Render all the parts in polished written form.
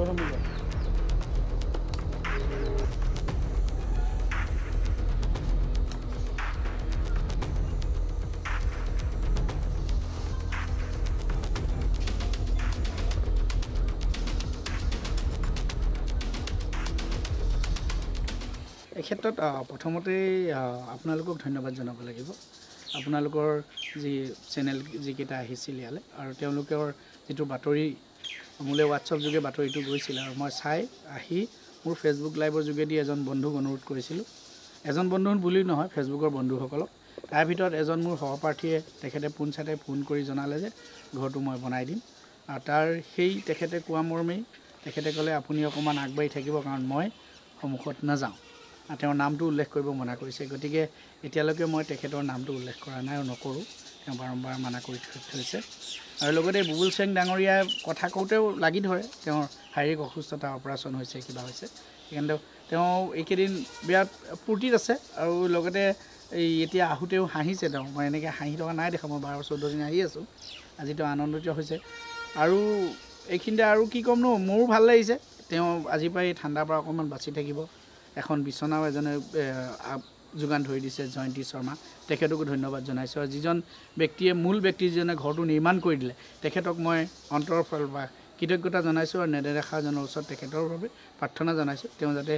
এই ক্ষেত্ৰত প্ৰথমতে আপোনালোকক ধন্যবাদ জনাব লাগিব। আপোনালোকৰ যি চেনেল যিকেইটা আহিছিল ইয়ালৈ আৰু তেওঁলোকৰ যিটো বাতৰি মোলৈ হোৱাটছআপ যোগে বাতৰিটো গৈছিল আৰু মই চাই আহি মোৰ ফেচবুক লাইভৰ যোগেদি এজন বন্ধুক অনুৰোধ কৰিছিলোঁ। এজন বন্ধু বুলি নহয়, ফেচবুকৰ বন্ধুসকলক। তাৰ ভিতৰত এজন মোৰ সহপাঠীয়ে তেখেতে পোনছাতে ফোন কৰি জনালে যে ঘৰটো মই বনাই দিম আৰু তাৰ সেই তেখেতে কোৱা মৰ্মেই তেখেতে ক'লে আপুনি অকণমান আগবাঢ়ি থাকিব, কাৰণ মই সন্মুখত নাযাওঁ। তেওঁৰ নামটো উল্লেখ কৰিব মনা কৰিছে, গতিকে এতিয়ালৈকে মই তেখেতৰ নামটো উল্লেখ কৰা নাই আৰু নকৰোঁ। তেওঁ বাৰম্বাৰ মানা কৰি থৈছে আৰু লগতে বুবুল চেং ডাঙৰীয়াই কথা কওঁতেও লাগি ধৰে তেওঁৰ শাৰীৰিক অসুস্থতা, অপাৰেশ্যন হৈছে, কিবা হৈছে। কিন্তু তেওঁ এইকেইদিন বিৰাট ফূৰ্তিত আছে আৰু লগতে এতিয়া আহোঁতেও হাঁহিছে। তেওঁ মই এনেকৈ হাঁহি থকা নাই দেখা, মই 12-14 দিন আহি আছোঁ। আজি তেওঁ আনন্দিত হৈছে আৰু এইখিনিতে আৰু কি ক'মনো, মোৰো ভাল লাগিছে। তেওঁ আজিৰ পৰা এই ঠাণ্ডাৰ পৰা অকণমান বাচি থাকিব। এখন বিচনাও এজনে যোগান ধৰি দিছে, জয়ন্তী শৰ্মা, তেখেতকো ধন্যবাদ জনাইছোঁ। আৰু যিজন ব্যক্তিয়ে মূল ব্যক্তি যিজনে ঘৰটো নিৰ্মাণ কৰি দিলে, তেখেতক মই অন্তৰৰ ফালৰ পৰা কৃতজ্ঞতা জনাইছোঁ আৰু নেদেখাজনৰ ওচৰত তেখেতৰ বাবে প্ৰাৰ্থনা জনাইছোঁ। তেওঁ যাতে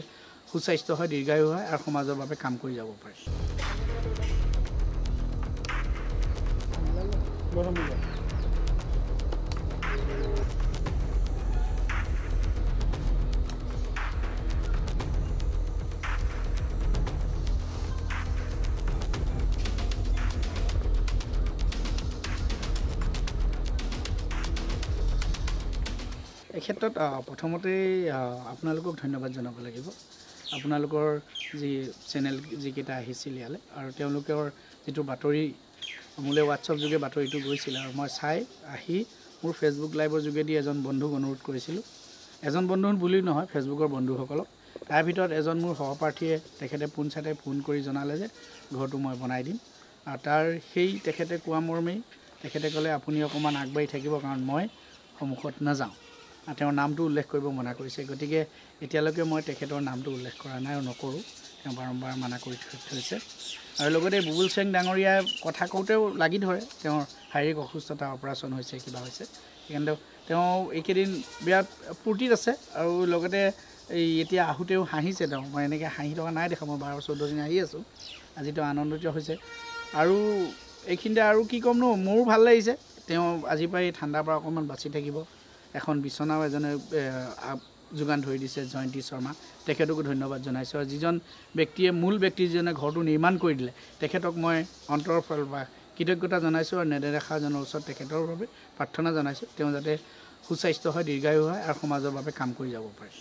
সুস্বাস্থ্য হয়, দীৰ্ঘায়ু হয় আৰু সমাজৰ বাবে কাম কৰি যাব পাৰে। এই ক্ষেত্ৰত প্ৰথমতে আপোনালোকক ধন্যবাদ জনাব লাগিব। আপোনালোকৰ যি চেনেল যিকেইটা আহিছিল ইয়ালৈ আৰু তেওঁলোকৰ যিটো বাতৰি মোলৈ হোৱাটছআপ যোগে বাতৰিটো গৈছিল আৰু মই চাই আহি মোৰ ফেচবুক লাইভৰ যোগেদি এজন বন্ধুক অনুৰোধ কৰিছিলোঁ। এজন বন্ধু বুলি নহয়, ফেচবুকৰ বন্ধুসকলক। তাৰ ভিতৰত এজন মোৰ সহপাঠীয়ে তেখেতে পোনছাতে ফোন কৰি জনালে যে ঘৰটো মই বনাই দিম আৰু তাৰ সেই তেখেতে কোৱা মৰ্মেই তেখেতে ক'লে আপুনি অকণমান আগবাঢ়ি থাকিব, কাৰণ মই সন্মুখত নাযাওঁ। তেওঁৰ নামটো উল্লেখ কৰিব মনা কৰিছে, গতিকে এতিয়ালৈকে মই তেখেতৰ নামটো উল্লেখ কৰা নাই আৰু নকৰোঁ। তেওঁ বাৰম্বাৰ মানা কৰি থৈছে আৰু লগতে বুবুল চেং ডাঙৰীয়াই কথা কওঁতেও লাগি ধৰে তেওঁৰ শাৰীৰিক অসুস্থতা, অপাৰেশ্যন হৈছে, কিবা হৈছে। কিন্তু তেওঁ এইকেইদিন বিৰাট ফূৰ্তিত আছে আৰু লগতে এতিয়া আহোঁতেও হাঁহিছে। তেওঁ মই এনেকৈ হাঁহি থকা নাই দেখা, মই 12-14 দিন আহি আছোঁ। আজি তেওঁ আনন্দিত হৈছে আৰু এইখিনিতে আৰু কি ক'মনো, মোৰো ভাল লাগিছে। তেওঁ আজিৰ পৰা এই ঠাণ্ডাৰ পৰা অকণমান বাচি থাকিব। এখন বিচনাও এজনে যোগান ধৰি দিছে, জয়ন্তী শৰ্মা, তেখেতকো ধন্যবাদ জনাইছোঁ। আৰু যিজন ব্যক্তিয়ে মূল ব্যক্তি যিজনে ঘৰটো নিৰ্মাণ কৰি দিলে, তেখেতক মই অন্তৰৰ ফালৰ পৰা কৃতজ্ঞতা জনাইছোঁ আৰু নেদেখাজনৰ ওচৰত তেখেতৰ বাবে প্ৰাৰ্থনা জনাইছোঁ। তেওঁ যাতে সুস্বাস্থ্য হয়, দীৰ্ঘায়ু হয় আৰু সমাজৰ বাবে কাম কৰি যাব পাৰে।